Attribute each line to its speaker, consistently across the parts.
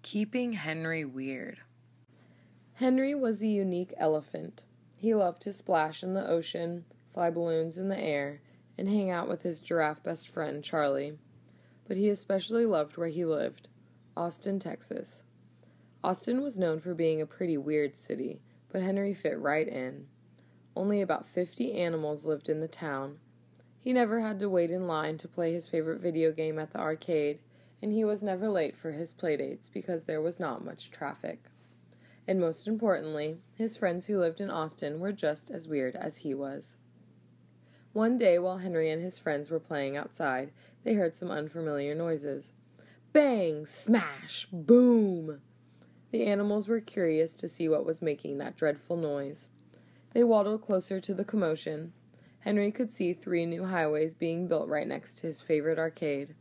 Speaker 1: Keeping Henry weird.
Speaker 2: Henry was a unique elephant. He loved to splash in the ocean, fly balloons in the air, and hang out with his giraffe best friend, Charlie. But he especially loved where he lived, Austin, Texas. Austin was known for being a pretty weird city, but Henry fit right in. Only about 50 animals lived in the town. He never had to wait in line to play his favorite video game at the arcade, and he was never late for his playdates because there was not much traffic. And most importantly, his friends who lived in Austin were just as weird as he was. One day while Henry and his friends were playing outside, they heard some unfamiliar noises. Bang! Smash! Boom! The animals were curious to see what was making that dreadful noise. They waddled closer to the commotion. Henry could see 3 new highways being built right next to his favorite arcade.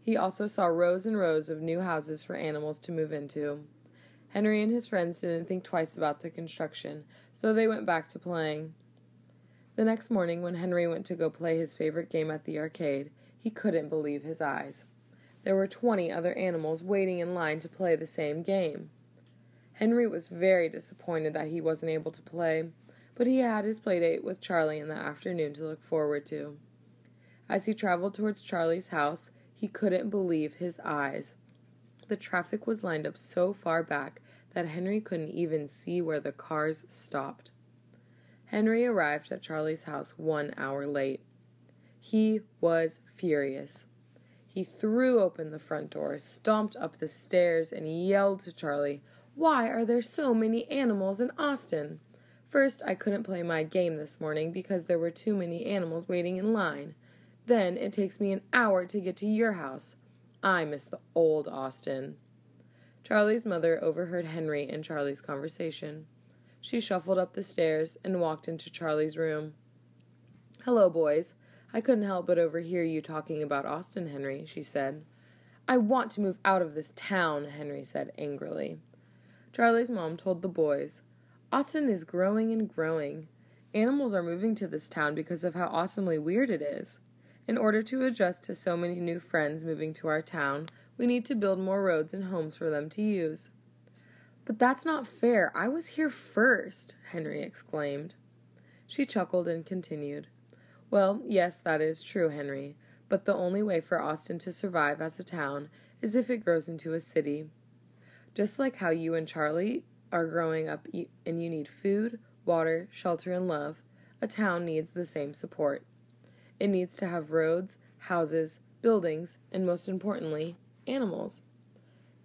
Speaker 2: He also saw rows and rows of new houses for animals to move into. Henry and his friends didn't think twice about the construction, so they went back to playing. The next morning, when Henry went to go play his favorite game at the arcade, he couldn't believe his eyes. There were 20 other animals waiting in line to play the same game. Henry was very disappointed that he wasn't able to play, but he had his playdate with Charlie in the afternoon to look forward to. As he traveled towards Charlie's house, he couldn't believe his eyes. The traffic was lined up so far back that Henry couldn't even see where the cars stopped. Henry arrived at Charlie's house 1 hour late. He was furious. He threw open the front door, stomped up the stairs, and yelled to Charlie, "Why are there so many animals in Austin? First, I couldn't play my game this morning because there were too many animals waiting in line. Then it takes me an hour to get to your house. I miss the old Austin." Charlie's mother overheard Henry and Charlie's conversation. She shuffled up the stairs and walked into Charlie's room. "Hello, boys. I couldn't help but overhear you talking about Austin, Henry," she said. "I want to move out of this town," Henry said angrily. Charlie's mom told the boys, "Austin is growing and growing. Animals are moving to this town because of how awesomely weird it is. In order to adjust to so many new friends moving to our town, we need to build more roads and homes for them to use." "But that's not fair. I was here first," Henry exclaimed. She chuckled and continued, "Well, yes, that is true, Henry, but the only way for Austin to survive as a town is if it grows into a city. Just like how you and Charlie are growing up and you need food, water, shelter, and love, a town needs the same support. It needs to have roads, houses, buildings, and most importantly, animals.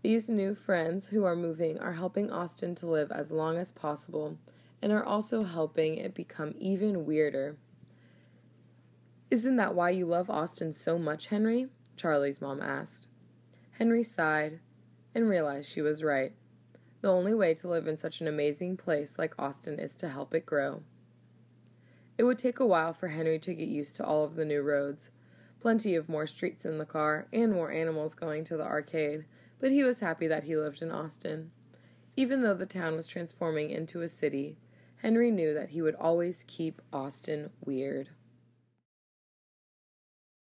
Speaker 2: These new friends who are moving are helping Austin to live as long as possible and are also helping it become even weirder." "Isn't that why you love Austin so much, Henry?" Charlie's mom asked. Henry sighed and realized she was right. The only way to live in such an amazing place like Austin is to help it grow. It would take a while for Henry to get used to all of the new roads, plenty of more streets in the car, and more animals going to the arcade, but he was happy that he lived in Austin. Even though the town was transforming into a city, Henry knew that he would always keep Austin weird.